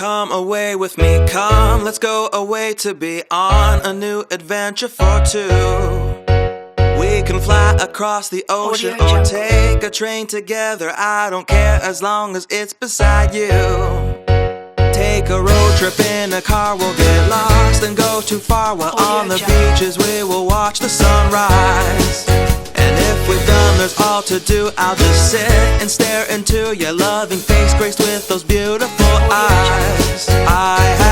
Come away with me, come, let's go away to be on a new adventure for two. We can fly across the ocean or take a train together. I don't care as long as it's beside you. Take a road trip in a car, we'll get lost and go too far. While on the beaches we will watch the sunrise. And if we've done there's all to do, I'll just sit and stare into your loving face, graced with those beautiful eyes. I